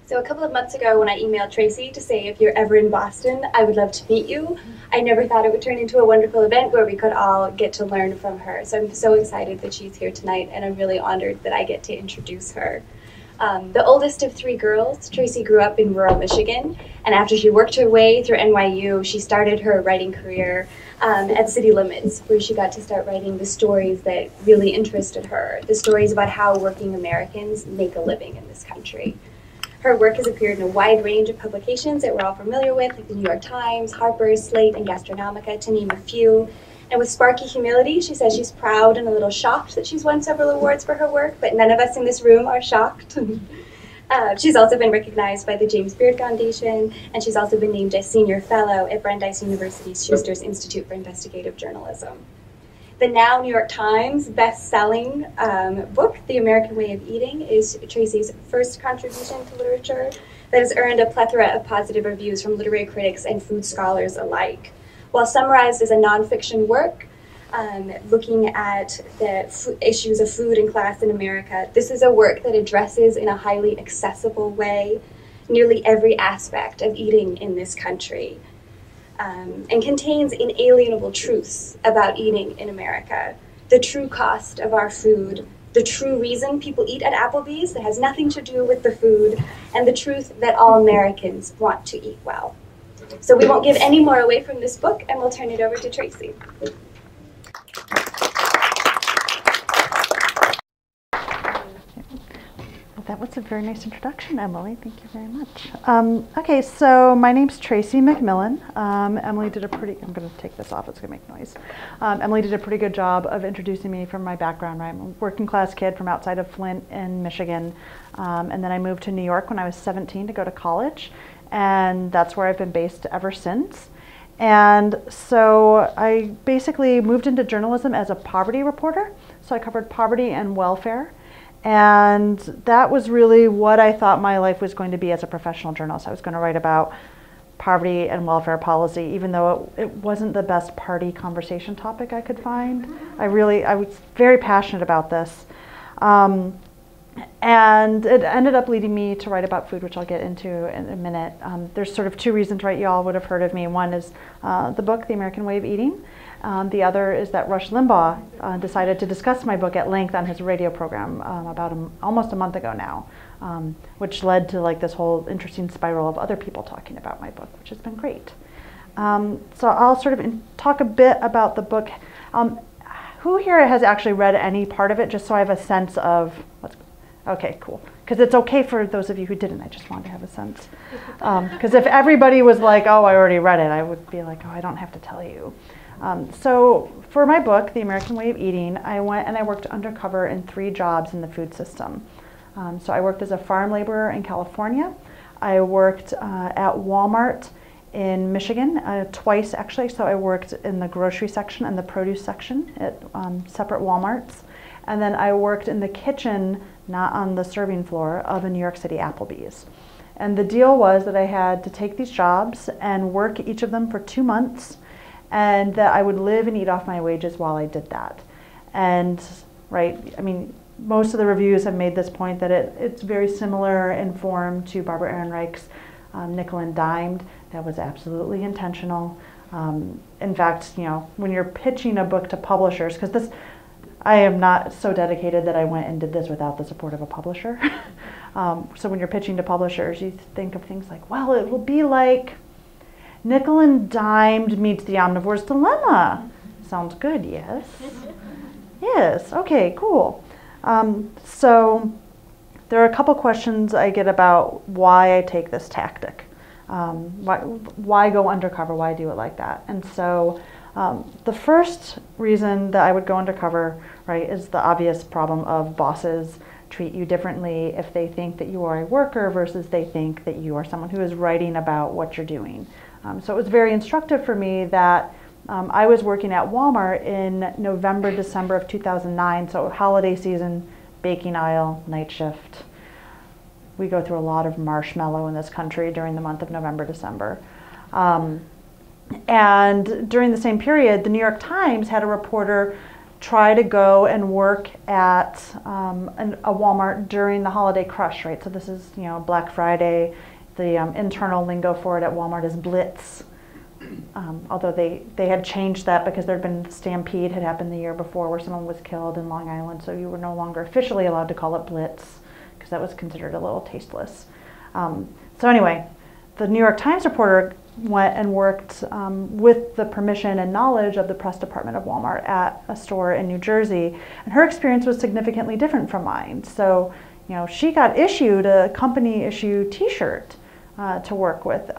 So a couple of months ago when I emailed Tracy to say if you're ever in Boston, I would love to meet you, I never thought it would turn into a wonderful event where we could all get to learn from her. So I'm so excited that she's here tonight, and I'm really honored that I get to introduce her. The oldest of three girls, Tracy grew up in rural Michigan, and after she worked her way through NYU, she started her writing career at City Limits, where she got to start writing the stories that really interested her, the stories about how working Americans make a living in this country. Her work has appeared in a wide range of publications that we're all familiar with, like the New York Times, Harper's, Slate, and Gastronomica, to name a few. And with sparky humility, she says she's proud and a little shocked that she's won several awards for her work, but none of us in this room are shocked. She's also been recognized by the James Beard Foundation, and she's also been named a senior fellow at Brandeis University's Schuster's Institute for Investigative Journalism. The now New York Times best-selling book, The American Way of Eating, is Tracy's first contribution to literature that has earned a plethora of positive reviews from literary critics and food scholars alike. While summarized as a nonfiction work, looking at the issues of food and class in America, this is a work that addresses in a highly accessible way nearly every aspect of eating in this country. And contains inalienable truths about eating in America, the true cost of our food, the true reason people eat at Applebee's that has nothing to do with the food, and the truth that all Americans want to eat well. So we won't give any more away from this book, and we'll turn it over to Tracy. That was a very nice introduction, Emily. Thank you very much. Okay, so my name's Tracie McMillan. Emily did a pretty, I'm going to take this off, it's going to make noise. Emily did a pretty good job of introducing me from my background. Right? I'm a working class kid from outside of Flint in Michigan. And then I moved to New York when I was 17 to go to college. And that's where I've been based ever since. And so I basically moved into journalism as a poverty reporter. So I covered poverty and welfare. And that was really what I thought my life was going to be as a professional journalist. I was going to write about poverty and welfare policy, even though it wasn't the best party conversation topic I could find. I was very passionate about this. And it ended up leading me to write about food, which I'll get into in a minute. There's sort of two reasons, right? You all would have heard of me. One is the book, The American Way of Eating. The other is that Rush Limbaugh decided to discuss my book at length on his radio program about almost a month ago now, which led to like this whole interesting spiral of other people talking about my book, which has been great. So I'll sort of talk a bit about the book. Who here has actually read any part of it, just so I have a sense of what's okay, cool. Because it's okay for those of you who didn't. I just wanted to have a sense. Because if everybody was like, oh, I already read it, I would be like, oh, I don't have to tell you. So for my book, The American Way of Eating, I went and I worked undercover in 3 jobs in the food system. So I worked as a farm laborer in California. I worked at Walmart in Michigan twice, actually. So I worked in the grocery section and the produce section at separate Walmarts. And then I worked in the kitchen, not on the serving floor, of a New York City Applebee's. And the deal was that I had to take these jobs and work each of them for 2 months, and that I would live and eat off my wages while I did that. And, right, I mean, most of the reviews have made this point that it's very similar in form to Barbara Ehrenreich's Nickel and Dimed. That was absolutely intentional. In fact, you know, when you're pitching a book to publishers, because this, I am not so dedicated that I went and did this without the support of a publisher. So when you're pitching to publishers, you think of things like, well, it will be like Nickel and Dimed meets The Omnivore's Dilemma. Sounds good, yes. Yes, okay, cool. So there are a couple questions I get about why I take this tactic. Why go undercover? Why do it like that? And so the first reason that I would go undercover, right, is the obvious problem of bosses treat you differently if they think that you are a worker versus they think that you are someone who is writing about what you're doing. So it was very instructive for me that I was working at Walmart in November, December of 2009, so holiday season, baking aisle, night shift. We go through a lot of marshmallow in this country during the month of November, December. And during the same period, the New York Times had a reporter try to go and work at a Walmart during the holiday crush, right? So this is, Black Friday. The internal lingo for it at Walmart is blitz. Although they had changed that because there had been stampede had happened the year before where someone was killed in Long Island, so you were no longer officially allowed to call it blitz because that was considered a little tasteless. So anyway, the New York Times reporter went and worked with the permission and knowledge of the press department of Walmart at a store in New Jersey, and her experience was significantly different from mine. So, she got issued a company issue T-shirt to work with.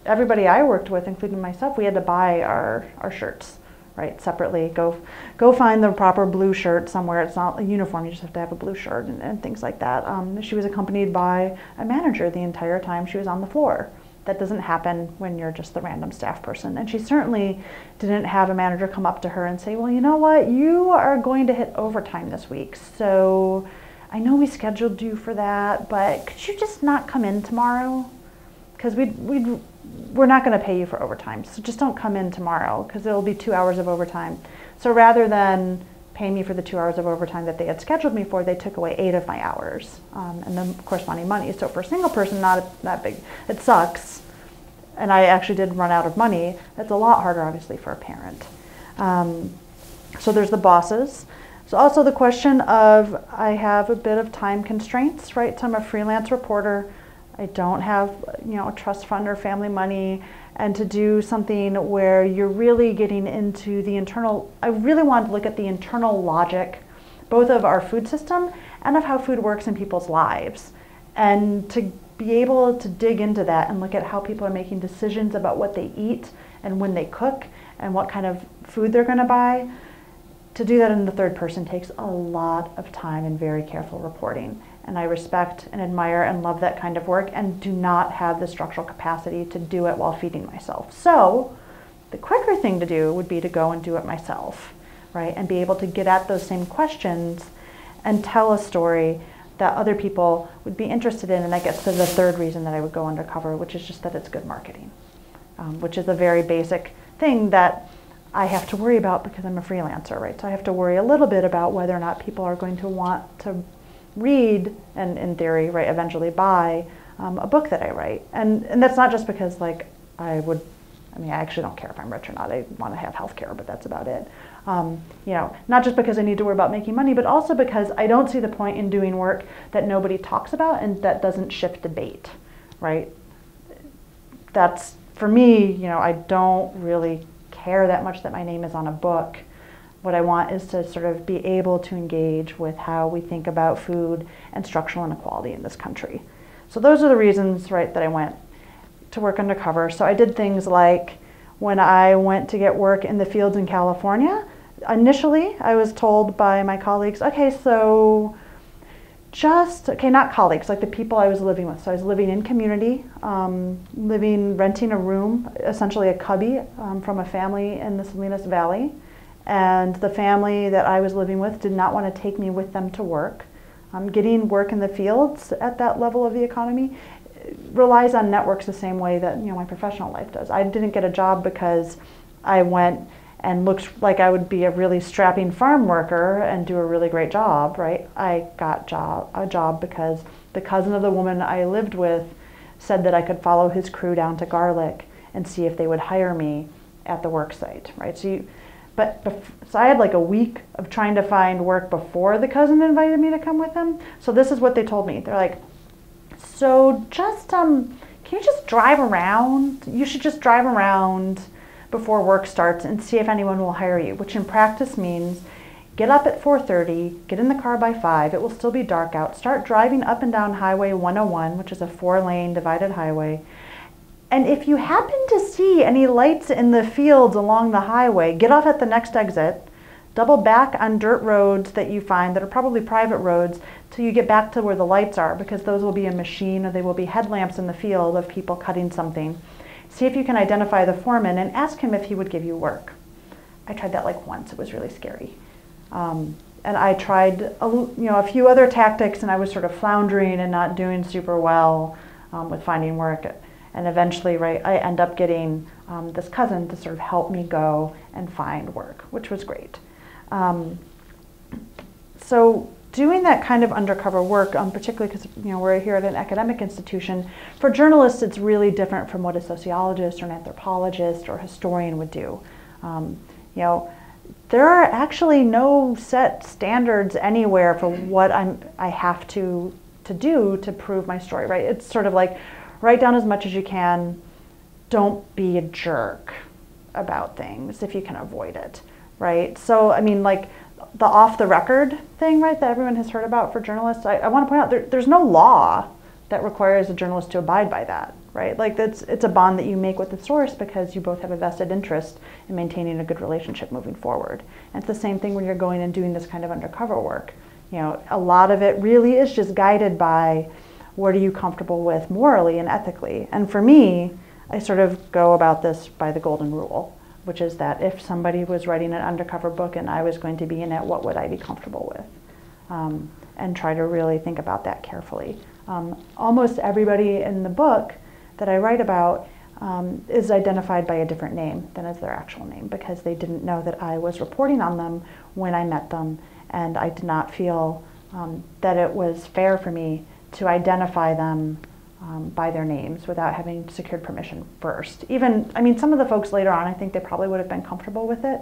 Everybody I worked with, including myself, we had to buy our shirts, right, separately. Go find the proper blue shirt somewhere. It's not a uniform, you just have to have a blue shirt and things like that. She was accompanied by a manager the entire time she was on the floor. That doesn't happen when you're just the random staff person. And she certainly didn't have a manager come up to her and say, well, you know what, you are going to hit overtime this week. So I know we scheduled you for that, but could you just not come in tomorrow? Because we're not going to pay you for overtime. So just don't come in tomorrow because it'll be 2 hours of overtime. So rather than pay me for the 2 hours of overtime that they had scheduled me for, they took away 8 of my hours and then corresponding money. So for a single person, not that big. It sucks. And I actually did run out of money. It's a lot harder, obviously, for a parent. So there's the bosses. So also the question of I have a bit of time constraints, right? So I'm a freelance reporter. I don't have, a trust fund or family money. And to do something where you're really getting into the internal, I really wanted to look at the internal logic, both of our food system and of how food works in people's lives. And to be able to dig into that and look at how people are making decisions about what they eat and when they cook and what kind of food they're going to buy. To do that in the third person takes a lot of time and very careful reporting. And I respect and admire and love that kind of work and do not have the structural capacity to do it while feeding myself. So the quicker thing to do would be to go and do it myself, right? And be able to get at those same questions and tell a story that other people would be interested in. And that gets to the third reason that I would go undercover, which is just that it's good marketing, which is a very basic thing that I have to worry about because I'm a freelancer, right? So I have to worry a little bit about whether or not people are going to want to read and, in theory, right, eventually buy a book that I write. And that's not just because, I actually don't care if I'm rich or not. I want to have health care, but that's about it. Not just because I need to worry about making money, but also because I don't see the point in doing work that nobody talks about and that doesn't shift debate, right? That's, for me, I don't really care that much that my name is on a book. What I want is to sort of be able to engage with how we think about food and structural inequality in this country. So those are the reasons, right, that I went to work undercover. So I did things like when I went to get work in the fields in California, initially I was told by my colleagues, okay, so not colleagues, like the people I was living with. So I was living in community, renting a room, essentially a cubby from a family in the Salinas Valley. And the family that I was living with did not want to take me with them to work. Getting work in the fields at that level of the economy relies on networks the same way that my professional life does. I didn't get a job because I went and looked like I would be a really strapping farm worker and do a really great job, right? I got a job because the cousin of the woman I lived with said that I could follow his crew down to Garlic and see if they would hire me at the work site, right? So I had like a week of trying to find work before the cousin invited me to come with him. So this is what they told me. They're like, so just, can you just drive around? You should just drive around before work starts and see if anyone will hire you, which in practice means get up at 4:30, get in the car by 5, it will still be dark out, start driving up and down Highway 101, which is a 4-lane divided highway. And if you happen to see any lights in the fields along the highway, get off at the next exit, double back on dirt roads that you find that are probably private roads till you get back to where the lights are, because those will be a machine or they will be headlamps in the field of people cutting something. See if you can identify the foreman and ask him if he would give you work. I tried that like once. It was really scary. And I tried a few other tactics, and I was sort of floundering and not doing super well with finding work. And eventually, right, I end up getting this cousin to sort of help me go and find work, which was great. So doing that kind of undercover work, particularly because we're here at an academic institution, for journalists it's really different from what a sociologist or an anthropologist or historian would do. There are actually no set standards anywhere for what I have to do to prove my story, right? It's sort of like, write down as much as you can, don't be a jerk about things if you can avoid it, right? So, I mean, like the off the record thing, right, that everyone has heard about for journalists, I want to point out there's no law that requires a journalist to abide by that, right? Like it's a bond that you make with the source because you both have a vested interest in maintaining a good relationship moving forward. And it's the same thing when you're going and doing this kind of undercover work. A lot of it really is just guided by what are you comfortable with morally and ethically. And for me, I sort of go about this by the golden rule, which is that if somebody was writing an undercover book and I was going to be in it, what would I be comfortable with? And try to really think about that carefully. Almost everybody in the book that I write about is identified by a different name than as their actual name because they didn't know that I was reporting on them when I met them, and I did not feel that it was fair for me to identify them by their names without having secured permission first. Some of the folks later on, I think they probably would have been comfortable with it,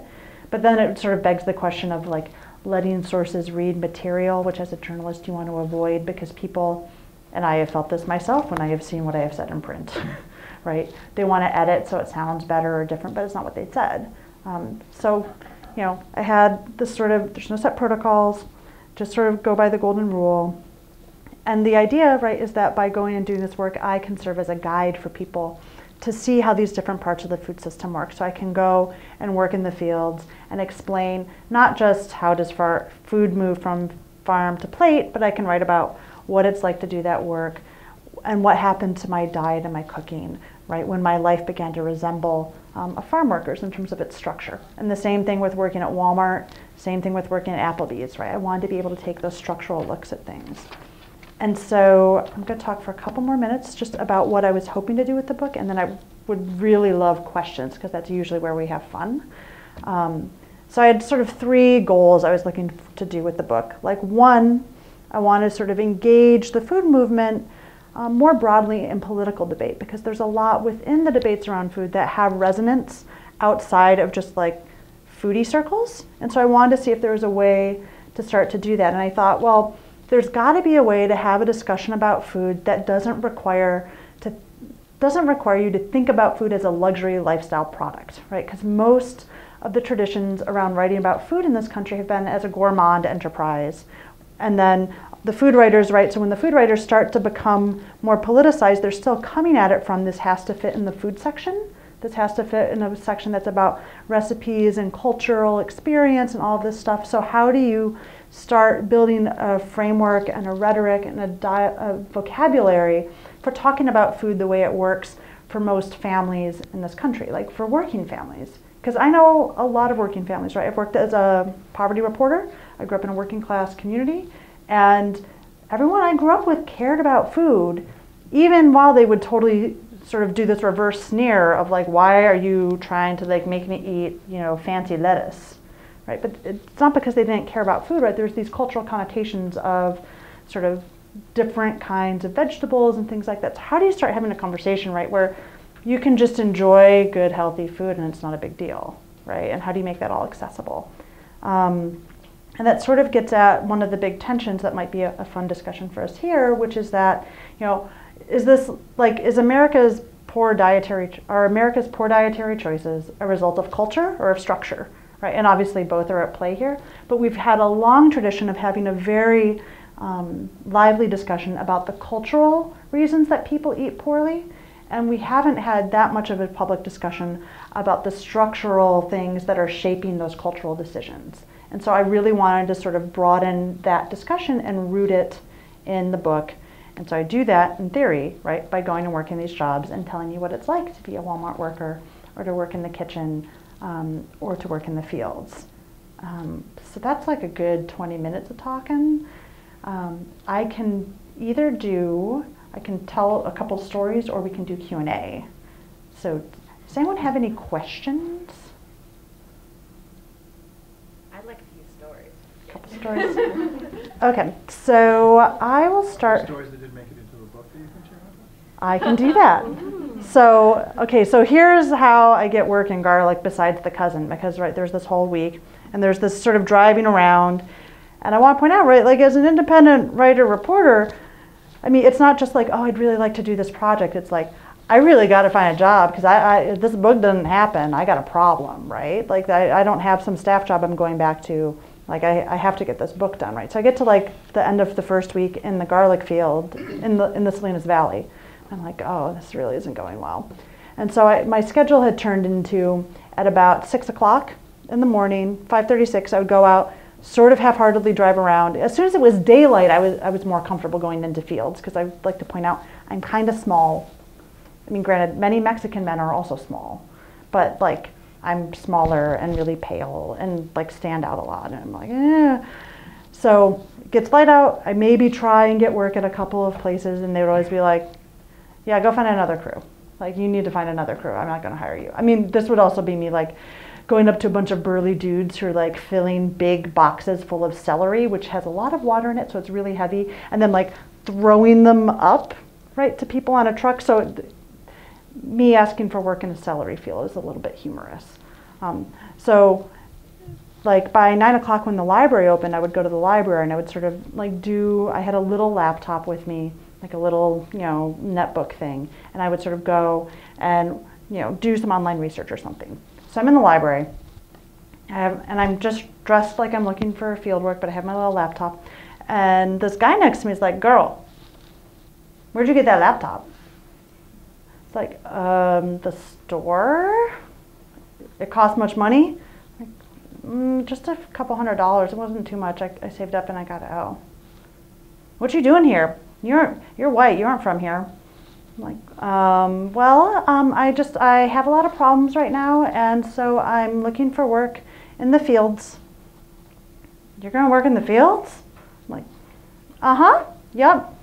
but then it sort of begs the question of like letting sources read material, which as a journalist you want to avoid because people, and I have felt this myself when I have seen what I have said in print, right? They want to edit so it sounds better or different, but it's not what they said. I had this sort of, there's no set protocols, just sort of go by the golden rule. And the idea, right, is that by going and doing this work, I can serve as a guide for people to see how these different parts of the food system work. So I can go and work in the fields and explain not just how does food move from farm to plate, but I can write about what it's like to do that work and what happened to my diet and my cooking, right, when my life began to resemble a farm worker's in terms of its structure. And the same thing with working at Walmart, same thing with working at Applebee's, right? I wanted to be able to take those structural looks at things. And so I'm going to talk for a couple more minutes just about what I was hoping to do with the book, and then I would really love questions because that's usually where we have fun. So I had sort of three goals I was looking to do with the book. Like one, I want to sort of engage the food movement more broadly in political debate because there's a lot within the debates around food that have resonance outside of just like foodie circles. And so I wanted to see if there was a way to start to do that. And I thought, well, there's got to be a way to have a discussion about food that doesn't require you to think about food as a luxury lifestyle product, right? Because most of the traditions around writing about food in this country have been as a gourmand enterprise. And then the food writers, right, so when the food writers start to become more politicized, they're still coming at it from this has to fit in the food section. This has to fit in a section that's about recipes and cultural experience and all of this stuff. So how do you start building a framework and a rhetoric and a vocabulary for talking about food the way it works for most families in this country, like for working families? Because I know a lot of working families, right? I've worked as a poverty reporter. I grew up in a working class community, and everyone I grew up with cared about food, even while they would totally sort of do this reverse sneer of like, why are you trying to like make me eat, fancy lettuce, right? But it's not because they didn't care about food, right? There's these cultural connotations of sort of different kinds of vegetables and things like that. So how do you start having a conversation, right, where you can just enjoy good, healthy food and it's not a big deal, right? And how do you make that all accessible? And that sort of gets at one of the big tensions that might be a fun discussion for us here, which is that, is America's poor dietary choices a result of culture or of structure, right? And obviously both are at play here, but we've had a long tradition of having a very lively discussion about the cultural reasons that people eat poorly, and we haven't had that much of a public discussion about the structural things that are shaping those cultural decisions. And so I really wanted to sort of broaden that discussion and root it in the book. And so I do that in theory, right, by going and working these jobs and telling you what it's like to be a Walmart worker or to work in the kitchen or to work in the fields. So that's like a good 20 minutes of talking. I can tell a couple stories or we can do Q&A. So does anyone have any questions? I'd like a few Stories. Okay, so I will start. Stories that didn't make it into a book that you can share with us? I can do that. So, okay, so here's how I get work in garlic besides the cousin, because right, there's this whole week, and there's this sort of driving around, and I want to point out, right, like as an independent writer, reporter, I mean, it's not just like, oh, I'd really like to do this project. It's like, I really got to find a job because if this book doesn't happen, I got a problem, right? Like I don't have some staff job I'm going back to. Like I have to get this book done, right? So I get to like the end of the first week in the garlic field in the Salinas Valley. I'm like, oh, this really isn't going well. And so my schedule had turned into at about 6 o'clock in the morning, 5:36, I would go out, sort of half-heartedly drive around. As soon as it was daylight, I was more comfortable going into fields because I'd like to point out I'm kind of small. I mean, granted, many Mexican men are also small, but like I'm smaller and really pale and like stand out a lot. And I'm like, eh. So it gets light out. I maybe try and get work at a couple of places, and they would always be like, yeah, go find another crew. Like, you need to find another crew. I'm not going to hire you. I mean, this would also be me like going up to a bunch of burly dudes who are like filling big boxes full of celery, which has a lot of water in it, so it's really heavy, and then like throwing them up, right, to people on a truck. So me asking for work in a celery field is a little bit humorous. So like by 9 o'clock when the library opened, I would go to the library and I would sort of like I had a little laptop with me, like a little, netbook thing. And I would sort of go and, do some online research or something. So I'm in the library and I'm just dressed like I'm looking for field work, but I have my little laptop. And this guy next to me is like, girl, where'd you get that laptop? It's like, the store? It cost much money? Like, just a couple $100. It wasn't too much. I saved up and I got it out. What you doing here? You're white. You aren't from here. I'm like, I have a lot of problems right now, and so I'm looking for work in the fields. You're going to work in the fields? I'm like, uh-huh. Yep.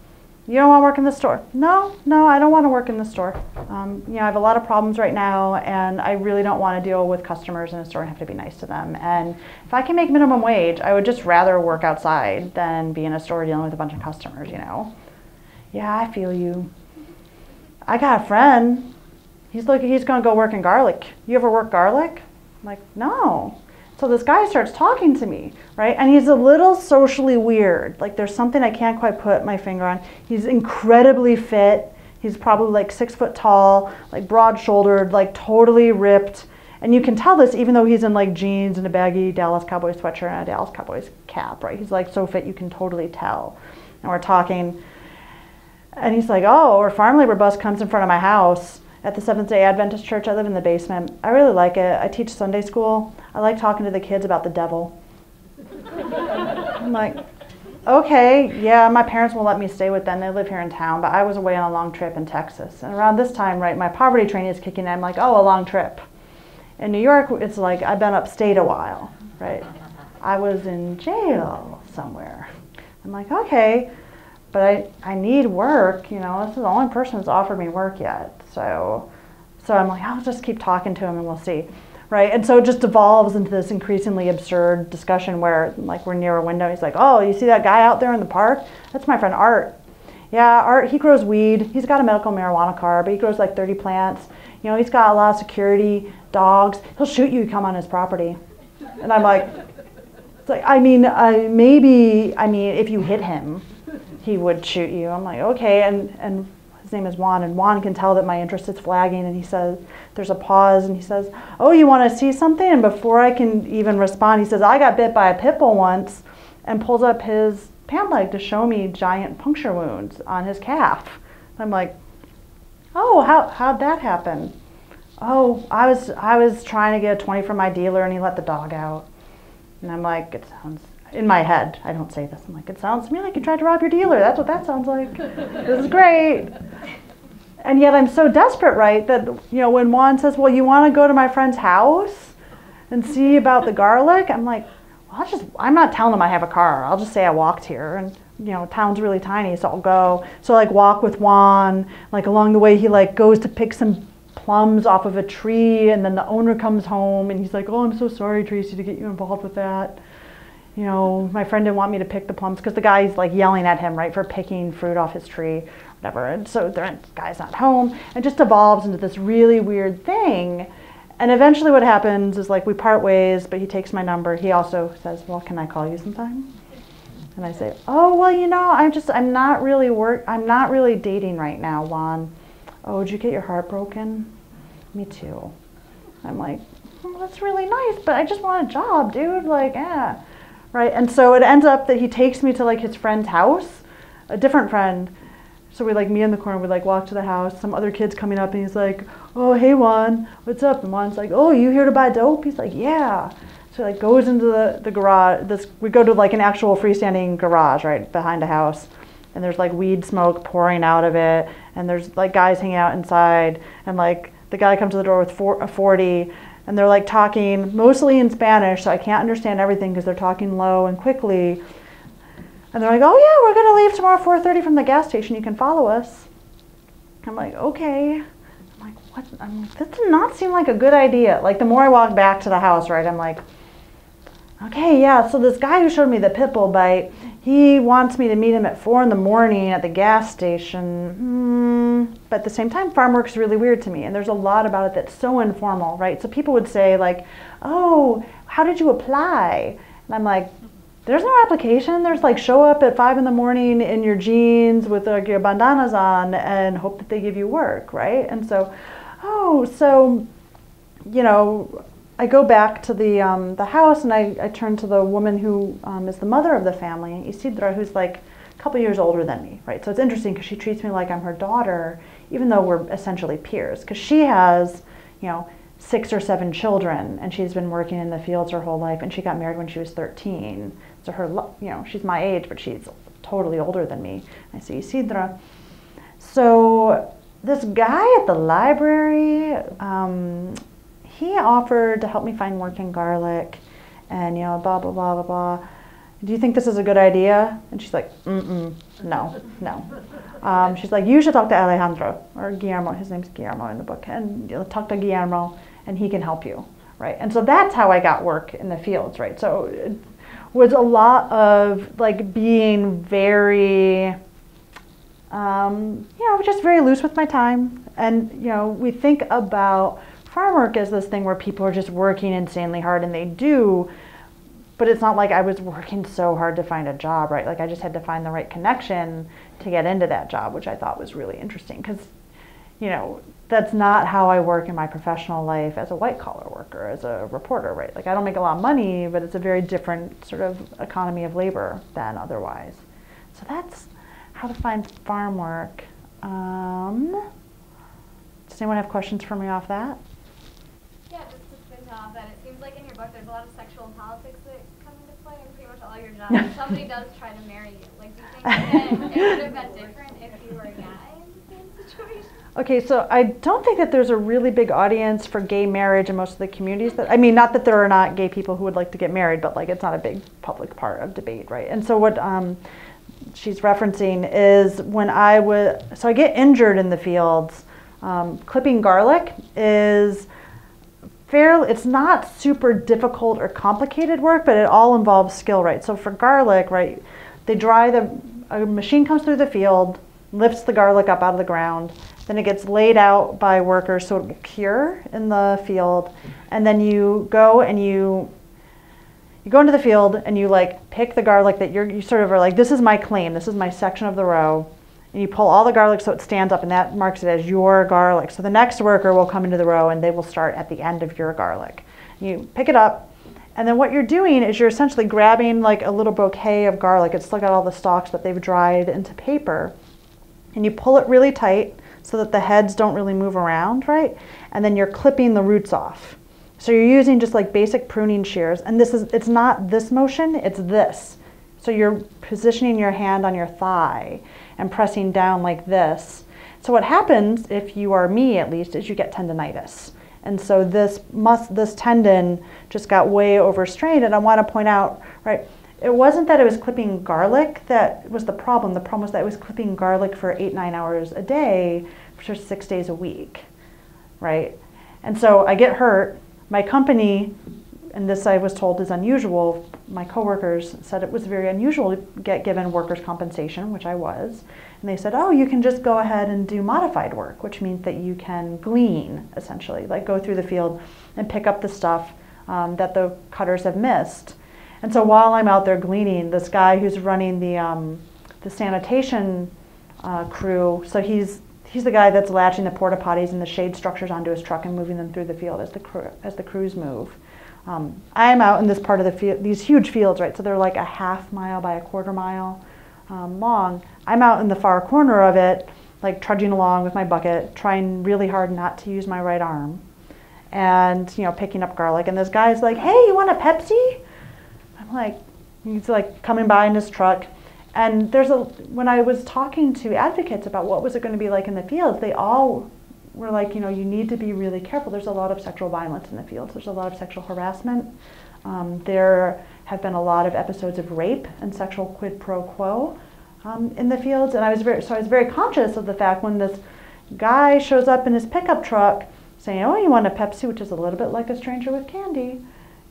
You don't want to work in the store? No, I don't want to work in the store. I have a lot of problems right now, and I really don't want to deal with customers in a store and have to be nice to them. And if I can make minimum wage, I would just rather work outside than be in a store dealing with a bunch of customers, Yeah, I feel you. I got a friend. He's going to go work in garlic. You ever work garlic? I'm like, no. So this guy starts talking to me, right? And he's a little socially weird. Like there's something I can't quite put my finger on. He's incredibly fit. He's probably like 6 foot tall, like broad shouldered, like totally ripped. And you can tell this even though he's in like jeans and a baggy Dallas Cowboys sweatshirt and a Dallas Cowboys cap, right? He's like so fit you can totally tell. And we're talking, and he's like, oh, our farm labor bus comes in front of my house at the Seventh-day Adventist church. I live in the basement. I really like it. I teach Sunday school. I like talking to the kids about the devil. I'm like, okay, yeah, my parents won't let me stay with them. They live here in town, but I was away on a long trip in Texas. And around this time, right, my poverty training is kicking in. I'm like, oh, a long trip. In New York, it's like I've been upstate a while, right? I was in jail somewhere. I'm like, okay, but I need work, this is the only person who's offered me work yet. So I'm like, I'll just keep talking to him and we'll see, right? And so it just devolves into this increasingly absurd discussion where like we're near a window. He's like, oh, you see that guy out there in the park? That's my friend Art. Yeah, Art, he grows weed. He's got a medical marijuana card, but he grows like 30 plants. He's got a lot of security, dogs. He'll shoot you come on his property. And I'm like, it's like, maybe if you hit him, he would shoot you. I'm like, okay, and his name is Juan, and Juan can tell that my interest is flagging, and he says, there's a pause, and he says, oh, you want to see something? And before I can even respond, he says, I got bit by a pit bull once, and pulls up his pant leg to show me giant puncture wounds on his calf. I'm like, oh, how'd that happen? Oh, I was trying to get a 20 from my dealer, and he let the dog out. And I'm like, it sounds, in my head, I don't say this, I'm like, it sounds to me like you tried to rob your dealer. That's what that sounds like. This is great. And yet I'm so desperate, right, that, when Juan says, well, you want to go to my friend's house and see about the garlic? I'm like, well, I'm not telling him I have a car. I'll just say I walked here. And, town's really tiny, so I'll go. So like walk with Juan, like along the way he like goes to pick some plums off of a tree, and then the owner comes home and he's like, oh, I'm so sorry, Tracy, to get you involved with that. you know, my friend didn't want me to pick the plums because the guy's like yelling at him, right, for picking fruit off his tree, whatever. And so the guy's not home. It just evolves into this really weird thing. And eventually what happens is like we part ways, but he takes my number. He also says, well, can I call you sometime? And I say, oh, well, you know, I'm not really dating right now, Juan. Oh, did you get your heart broken? Me too. I'm like, well, that's really nice, but I just want a job, dude. Like, yeah. Right. And so it ends up that he takes me to like his friend's house, a different friend. So we like meet in the corner, we like walk to the house, some other kid's coming up and he's like, oh, hey Juan, what's up? And Juan's like, oh, you here to buy dope? He's like, yeah. So he like goes into the garage. We go to like an actual freestanding garage right behind a house. And there's like weed smoke pouring out of it. And there's like guys hanging out inside. And like the guy comes to the door with a 40 and they're like talking mostly in Spanish. So I can't understand everything because they're talking low and quickly. And they're like, oh yeah, we're going to leave tomorrow 4:30 from the gas station. You can follow us. I'm like, okay. I'm like, what? This does not seem like a good idea. Like the more I walk back to the house, right, I'm like, okay, yeah, so this guy who showed me the pit bull bite, he wants me to meet him at 4 in the morning at the gas station. But at the same time, farm work's really weird to me. And there's a lot about it that's so informal, right? So people would say like, oh, how did you apply? And I'm like, there's no application. There's like show up at 5 in the morning in your jeans with like your bandanas on and hope that they give you work, right? And so, you know, I go back to the house and I turn to the woman who is the mother of the family, Isidra, who's like a couple years older than me, right? So it's interesting because she treats me like I'm her daughter, even though we're essentially peers, because she has, you know, 6 or 7 children and she's been working in the fields her whole life and she got married when she was 13. So her, you know, she's my age, but she's totally older than me. I say Isidra. So this guy at the library, he offered to help me find work in garlic and, you know, blah, blah, blah, blah, blah. Do you think this is a good idea? And she's like, no. She's like, you should talk to Alejandro or Guillermo. His name's Guillermo in the book. And you'll talk to Guillermo and he can help you, right? And so that's how I got work in the fields, right? So it was a lot of like being very, you know, just very loose with my time. And, you know, we think about farm work as this thing where people are just working insanely hard, and they do, but it's not like I was working so hard to find a job, right? Like I just had to find the right connection to get into that job, which I thought was really interesting because, you know, that's not how I work in my professional life as a white collar worker, as a reporter, right? Like I don't make a lot of money, but it's a very different sort of economy of labor than otherwise. So that's how to find farm work. Does anyone have questions for me off that? Yeah, just to spin off that, it seems like in your book there's a lot of sexual politics that come into play in pretty much all your jobs. If somebody does try to marry you, like, do you think that it would have been different if you were a guy in the same situation? Okay, so I don't think that there's a really big audience for gay marriage in most of the communities. That, I mean, not that there are not gay people who would like to get married, but like it's not a big public part of debate, right? And so what she's referencing is when so I get injured in the fields. Clipping garlic is it's not super difficult or complicated work, but it all involves skill, right? So for garlic, right, a machine comes through the field, lifts the garlic up out of the ground, then it gets laid out by workers so it will cure in the field, and then you go into the field and you like pick the garlic that you sort of are like, this is my claim, this is my section of the row. And you pull all the garlic so it stands up, and that marks it as your garlic. So the next worker will come into the row and they will start at the end of your garlic. You pick it up, and then what you're doing is you're essentially grabbing like a little bouquet of garlic. It's still got all the stalks, but they've dried into paper. And you pull it really tight so that the heads don't really move around, right? And then you're clipping the roots off. So you're using just like basic pruning shears. And it's not this motion, it's this. So you're positioning your hand on your thigh and pressing down like this. So what happens, if you are me at least, is you get tendonitis. And so this tendon just got way overstrained. And I want to point out, right, it wasn't that it was clipping garlic that was the problem. The problem was that it was clipping garlic for 8-9 hours a day for 6 days a week, right? And so I get hurt. My company and this I was told is unusual. My coworkers said it was very unusual to get given workers' compensation, which I was. And they said, oh, you can just go ahead and do modified work, which means that you can glean, essentially, like go through the field and pick up the stuff that the cutters have missed. And so while I'm out there gleaning, this guy who's running the sanitation crew, so he's the guy that's latching the porta potties and the shade structures onto his truck and moving them through the field as the crews move. I'm out in this part of the field, these huge fields, right? So they're like a half mile by a quarter mile long. I'm out in the far corner of it, like trudging along with my bucket, trying really hard not to use my right arm, and picking up garlic. And this guy's like, "Hey, you want a Pepsi?" I'm like, he's like coming by in his truck. And when I was talking to advocates about what was it going to be like in the fields, they all were like, you need to be really careful. There's a lot of sexual violence in the fields. There's a lot of sexual harassment. There have been a lot of episodes of rape and sexual quid pro quo in the fields. And I was very conscious of the fact when this guy shows up in his pickup truck saying, "Oh, you want a Pepsi?" which is a little bit like a stranger with candy.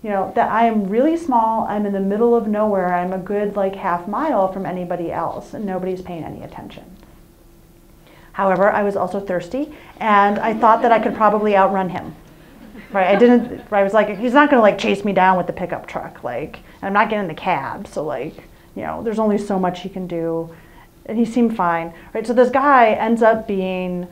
That I am really small, I'm in the middle of nowhere, I'm a good half mile from anybody else, and nobody's paying any attention. However, I was also thirsty, and I thought that I could probably outrun him. Right? I was like, he's not gonna chase me down with the pickup truck, I'm not getting in the cab, so there's only so much he can do, and he seemed fine. Right? So this guy ends up being,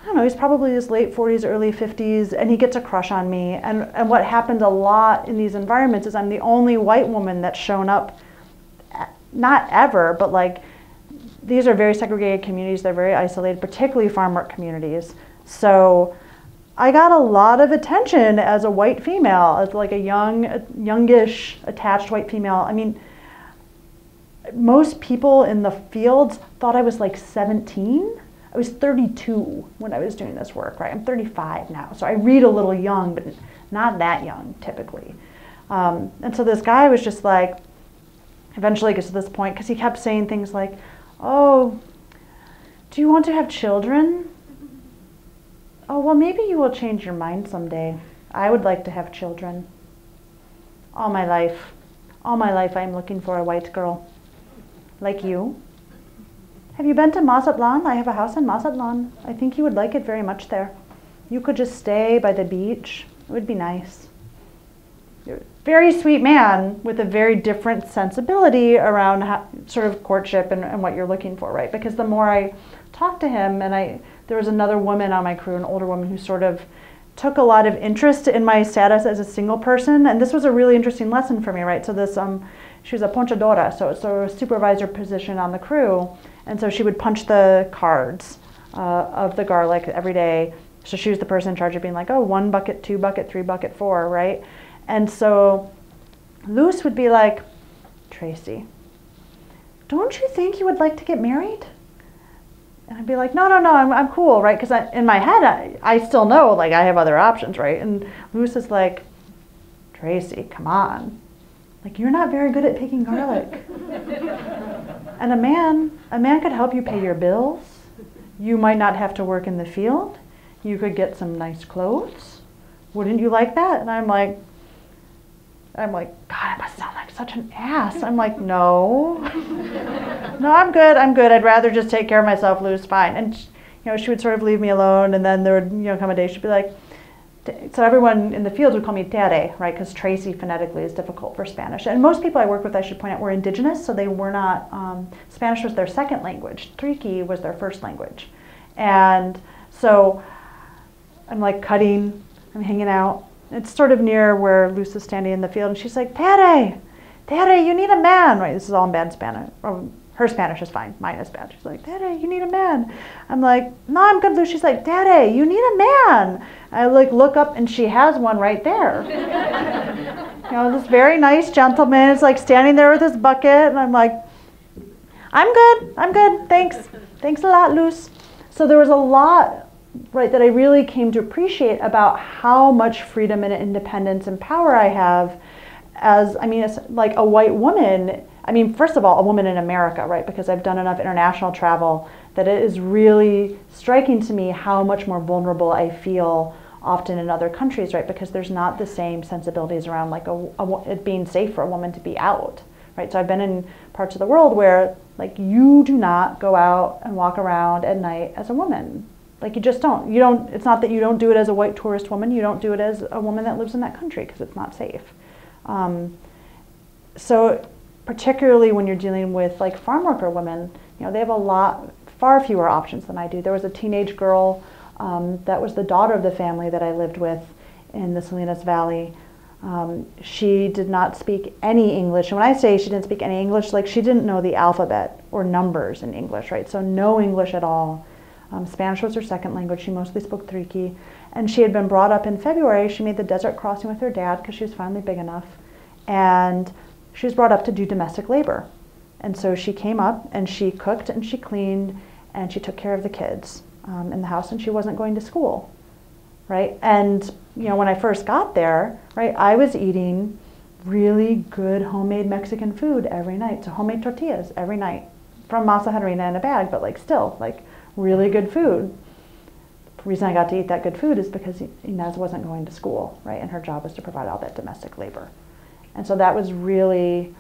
I don't know, he's probably his late 40s, early 50s, and he gets a crush on me. And what happens a lot in these environments is I'm the only white woman that's shown up, not ever, but these are very segregated communities, they're very isolated, particularly farm work communities. So I got a lot of attention as a white female, as a youngish, attached white female. I mean, most people in the fields thought I was 17. I was 32 when I was doing this work, right? I'm 35 now, so I read a little young, but not that young, typically. And so this guy was just eventually gets to this point, because he kept saying things like, "Oh, do you want to have children? Oh, well, maybe you will change your mind someday. I would like to have children. All my life I'm looking for a white girl, like you. Have you been to Mazatlan? I have a house in Mazatlan. I think you would like it very much there. You could just stay by the beach. It would be nice." You're a very sweet man with a very different sensibility around sort of courtship and what you're looking for, right? Because the more I talked to him, and there was another woman on my crew, an older woman, who sort of took a lot of interest in my status as a single person. And this was a really interesting lesson for me, right? So she was a ponchadora, so it's a supervisor position on the crew. And so she would punch the cards of the garlic every day. So she was the person in charge of being like, "Oh, 1 bucket, 2 bucket, 3 bucket, 4, right? And so Luz would be like, "Tracy, don't you think you would like to get married?" And I'd be like, no, I'm cool, right? Because in my head, I still know, I have other options, right? And Luz is like, "Tracy, come on. You're not very good at picking garlic." And a man could help you pay your bills. You might not have to work in the field. You could get some nice clothes. Wouldn't you like that? And I'm like, God, I must sound like such an ass. I'm like, no. No, I'm good. I'd rather just take care of myself, Luz, fine. And she would sort of leave me alone, and then there would come a day she'd be like, so everyone in the fields would call me Tere, right? Because Tracy phonetically is difficult for Spanish. And most people I work with, I should point out, were indigenous, so they were not, Spanish was their second language. Triqui was their first language. And so I'm cutting, I'm hanging out. It's sort of near where Luz is standing in the field, and she's like, Tere, you need a man, right? This is all in bad Spanish. Her Spanish is fine, mine is bad. She's like, Tere, you need a man. I'm like, no, I'm good, Luz. She's like, Tere, you need a man. I look up, and she has one right there. This very nice gentleman is standing there with his bucket, and I'm like, I'm good, thanks a lot, Luz. So there was a lot, right, that I really came to appreciate about how much freedom and independence and power I have as a white woman. First of all, a woman in America, right? Because I've done enough international travel that it is really striking to me how much more vulnerable I feel often in other countries, right? Because there's not the same sensibilities around like it being safe for a woman to be out, right? So I've been in parts of the world where like you do not go out and walk around at night as a woman. Like you just don't. You don't. It's not that you don't do it as a white tourist woman. You don't do it as a woman that lives in that country because it's not safe. So particularly when you're dealing with like farm worker women, you know, they have far fewer options than I do. There was a teenage girl that was the daughter of the family that I lived with in the Salinas Valley. She did not speak any English. And when I say she didn't speak any English, like she didn't know the alphabet or numbers in English, right? So no English at all. Spanish was her second language. She mostly spoke Triqui. And she had been brought up in February. She made the desert crossing with her dad because she was finally big enough. And she was brought up to do domestic labor. And so she came up and she cooked and she cleaned and she took care of the kids in the house, and she wasn't going to school, right? And you know, when I first got there, right, I was eating really good homemade Mexican food every night. So homemade tortillas every night from Masa Harina in a bag, but like still like really good food. The reason I got to eat that good food is because Inez wasn't going to school, right? And her job was to provide all that domestic labor. And so that was really,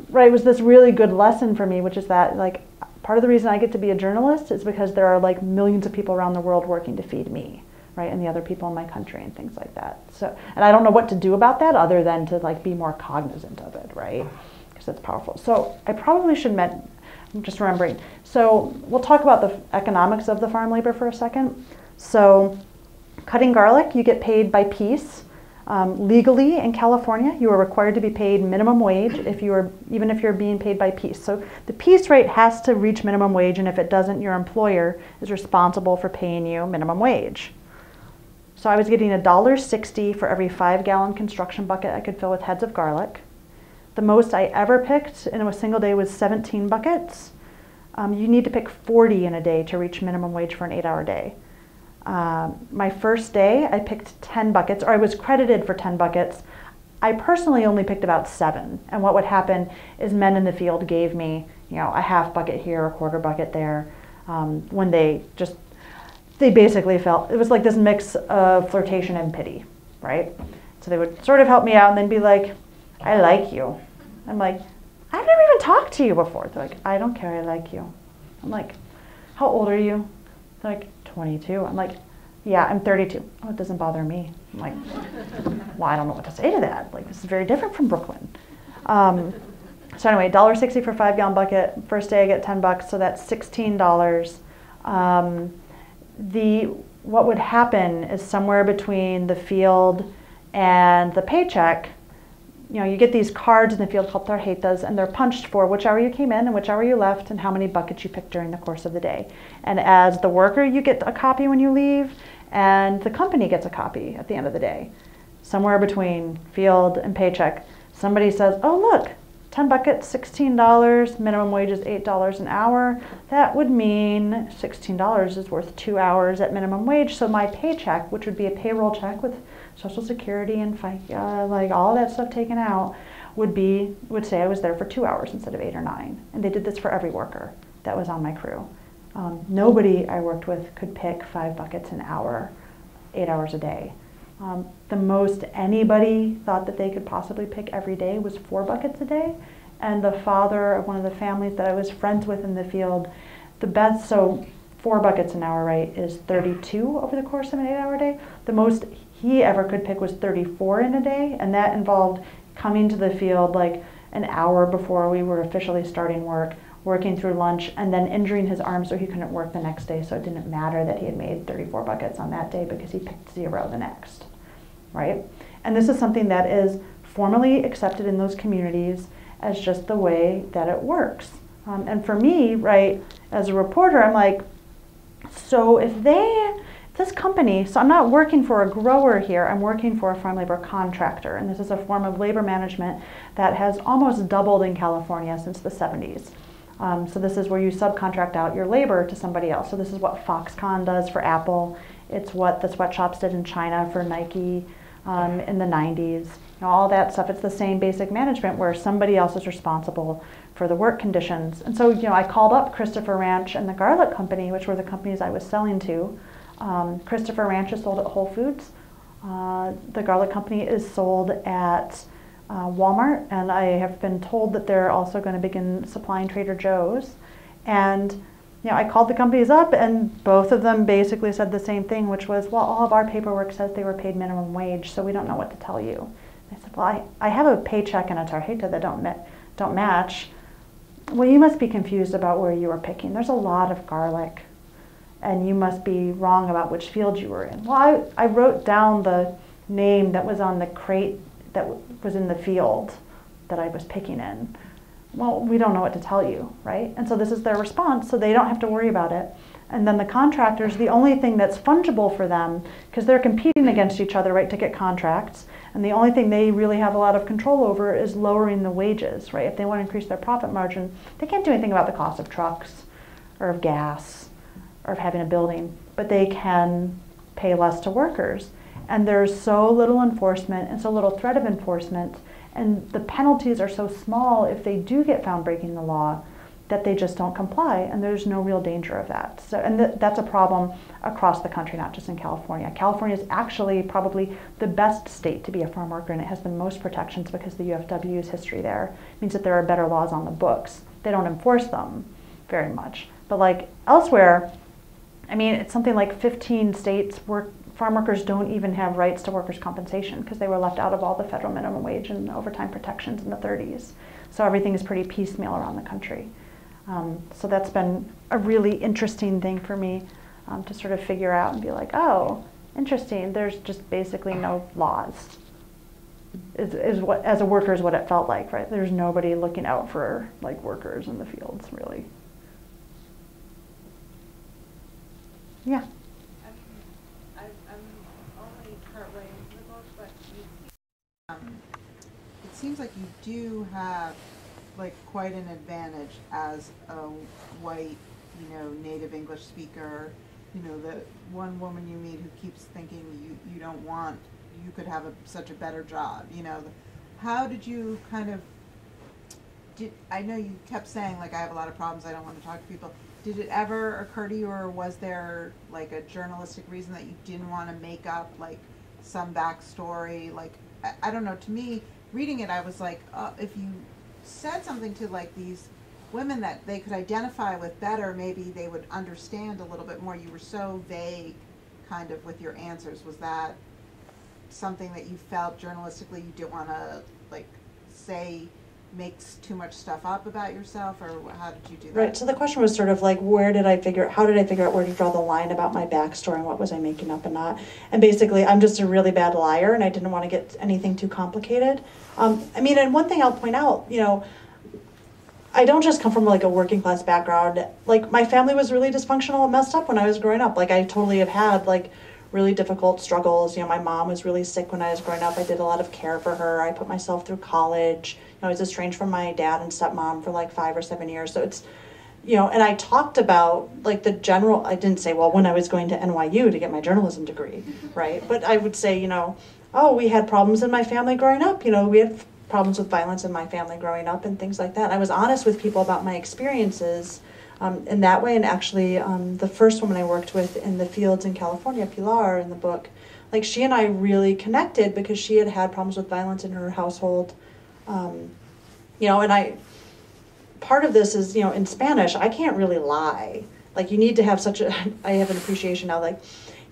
right, it was this really good lesson for me, which is that like part of the reason I get to be a journalist is because there are like millions of people around the world working to feed me, right? And the other people in my country and things like that. So, and I don't know what to do about that other than to like be more cognizant of it, right? Because it's powerful. So I probably should I'm just remembering. So we'll talk about the economics of the farm labor for a second. So cutting garlic, you get paid by piece. Legally in California, you are required to be paid minimum wage even if you're being paid by piece. So the piece rate has to reach minimum wage, and if it doesn't, your employer is responsible for paying you minimum wage. So I was getting $1.60 for every 5-gallon construction bucket I could fill with heads of garlic. The most I ever picked in a single day was 17 buckets. You need to pick 40 in a day to reach minimum wage for an 8-hour day. My first day, I picked 10 buckets, or I was credited for 10 buckets. I personally only picked about 7. And what would happen is men in the field gave me, you know, a half bucket here, a quarter bucket there, when they basically felt, it was like this mix of flirtation and pity, right? So they would sort of help me out and then be like, I like you. I'm like, I've never even talked to you before. They're like, I don't care, I like you. I'm like, how old are you? They're like, 22. I'm like, yeah, I'm 32. Oh, it doesn't bother me. I'm like, well, I don't know what to say to that. Like, this is very different from Brooklyn. So anyway, $1.60 for 5-gallon bucket. First day I get 10 bucks, so that's $16. What would happen is somewhere between the field and the paycheck, you know, you get these cards in the field called tarjetas, and they're punched for which hour you came in and which hour you left and how many buckets you picked during the course of the day. And as the worker, you get a copy when you leave, and the company gets a copy at the end of the day. Somewhere between field and paycheck, somebody says, oh, look, 10 buckets, $16, minimum wage is $8 an hour. That would mean $16 is worth 2 hours at minimum wage. So my paycheck, which would be a payroll check with Social Security and FICA, like all that stuff taken out, would say I was there for 2 hours instead of 8 or 9. And they did this for every worker that was on my crew. Nobody I worked with could pick 5 buckets an hour, 8 hours a day. The most anybody thought that they could possibly pick every day was 4 buckets a day. And the father of one of the families that I was friends with in the field, the best, so 4 buckets an hour, right, is 32 over the course of an 8-hour day. The most he ever could pick was 34 in a day, and that involved coming to the field like an hour before we were officially starting work, working through lunch, and then injuring his arm so he couldn't work the next day, so it didn't matter that he had made 34 buckets on that day because he picked 0 the next, right? And this is something that is formally accepted in those communities as just the way that it works. And for me, right, as a reporter, I'm like, so if this company, so I'm not working for a grower here, I'm working for a farm labor contractor, and this is a form of labor management that has almost doubled in California since the 70s. So this is where you subcontract out your labor to somebody else. So this is what Foxconn does for Apple. It's what the sweatshops did in China for Nike in the 90s. You know, all that stuff, it's the same basic management where somebody else is responsible for the work conditions. And so, you know, I called up Christopher Ranch and the Garlic Company, which were the companies I was selling to, Christopher Ranch is sold at Whole Foods. The garlic company is sold at Walmart, and I have been told that they're also going to begin supplying Trader Joe's. And you know, I called the companies up, and both of them basically said the same thing, which was, well, all of our paperwork says they were paid minimum wage, so we don't know what to tell you. I said, well, I have a paycheck and a tarjeta that don't match. Well, you must be confused about where you were picking. There's a lot of garlic, and you must be wrong about which field you were in. Well, I wrote down the name that was on the crate that was in the field that I was picking in. Well, we don't know what to tell you, right? And so this is their response, so they don't have to worry about it. And then the contractors, the only thing that's fungible for them, because they're competing against each other, right, to get contracts, and the only thing they really have a lot of control over is lowering the wages, right? If they want to increase their profit margin, they can't do anything about the cost of trucks or of gas or of having a building, but they can pay less to workers. And there's so little enforcement and so little threat of enforcement, and the penalties are so small if they do get found breaking the law that they just don't comply, and there's no real danger of that. So, and that's a problem across the country, not just in California. California is actually probably the best state to be a farm worker, and it has the most protections because the UFW's history there means that there are better laws on the books. They don't enforce them very much. But like elsewhere, I mean, it's something like 15 states where farm workers don't even have rights to workers' compensation because they were left out of all the federal minimum wage and overtime protections in the 30s. So everything is pretty piecemeal around the country. So that's been a really interesting thing for me to sort of figure out and be like, oh, interesting, there's just basically no laws. Is what, as a worker, is what it felt like, right? There's nobody looking out for like workers in the fields, really. Yeah. I'm only partway into the book, but it seems like you do have like quite an advantage as a white, you know, native English speaker. You know, the one woman you meet who keeps thinking you don't want, you could have such a better job. You know, how did you kind of? I know you kept saying like I have a lot of problems. I don't want to talk to people. Did it ever occur to you, or was there like a journalistic reason that you didn't want to make up like some backstory? Like I don't know. To me, reading it, I was like, if you said something to like these women that they could identify with better, maybe they would understand a little bit more. You were so vague kind of with your answers. Was that something that you felt journalistically you didn't want to like say makes too much stuff up about yourself, or how did you do that? Right, so the question was sort of like, how did I figure out where to draw the line about my backstory and what was I making up and not? And basically, I'm just a really bad liar, and I didn't want to get anything too complicated. I mean, and one thing I'll point out, you know, I don't just come from like a working class background. Like my family was really dysfunctional and messed up when I was growing up. Like I totally have had like really difficult struggles. You know, my mom was really sick when I was growing up. I did a lot of care for her. I put myself through college. You know, I was estranged from my dad and stepmom for like 5 or 7 years. So it's, you know, and I talked about like the general, I didn't say, well, when I was going to NYU to get my journalism degree, right? But I would say, you know, oh, we had problems in my family growing up. You know, we had problems with violence in my family growing up and things like that. I was honest with people about my experiences in that way. And actually, the first woman I worked with in the fields in California, Pilar, in the book, like she and I really connected because she had had problems with violence in her household. You know, and part of this is, you know, in Spanish, I can't really lie. Like you need to have I have an appreciation now, like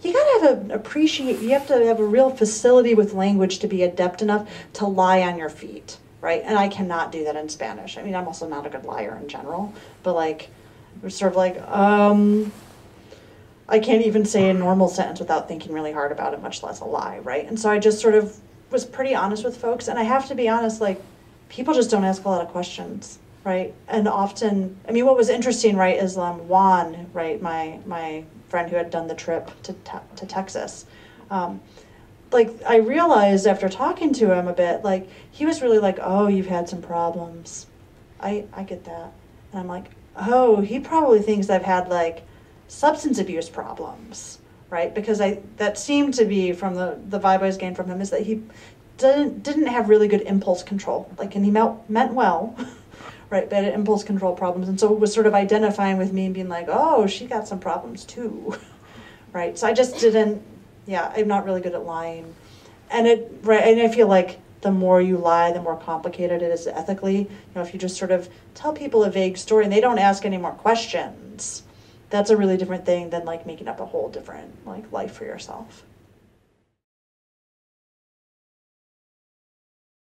you have to have a real facility with language to be adept enough to lie on your feet, right? And I cannot do that in Spanish. I mean, I'm also not a good liar in general, but like, we're sort of like, I can't even say a normal sentence without thinking really hard about it, much less a lie, right? And so I just sort of was pretty honest with folks, and I have to be honest, like, people just don't ask a lot of questions, right? And often, I mean, what was interesting, right, is Juan, right, my friend who had done the trip to Texas, like, I realized after talking to him a bit, like, he was really like, oh, you've had some problems. I get that. And I'm like, oh, he probably thinks I've had, like, substance abuse problems, right? Because that seemed to be from the vibe I was getting from him is that he didn't have really good impulse control. Like, and he meant well, right? But impulse control problems. And so it was sort of identifying with me and being like, oh, she got some problems too, right? So I just didn't, yeah, I'm not really good at lying. And and I feel like the more you lie, the more complicated it is ethically. You know, if you just sort of tell people a vague story and they don't ask any more questions, that's a really different thing than like making up a whole different like life for yourself.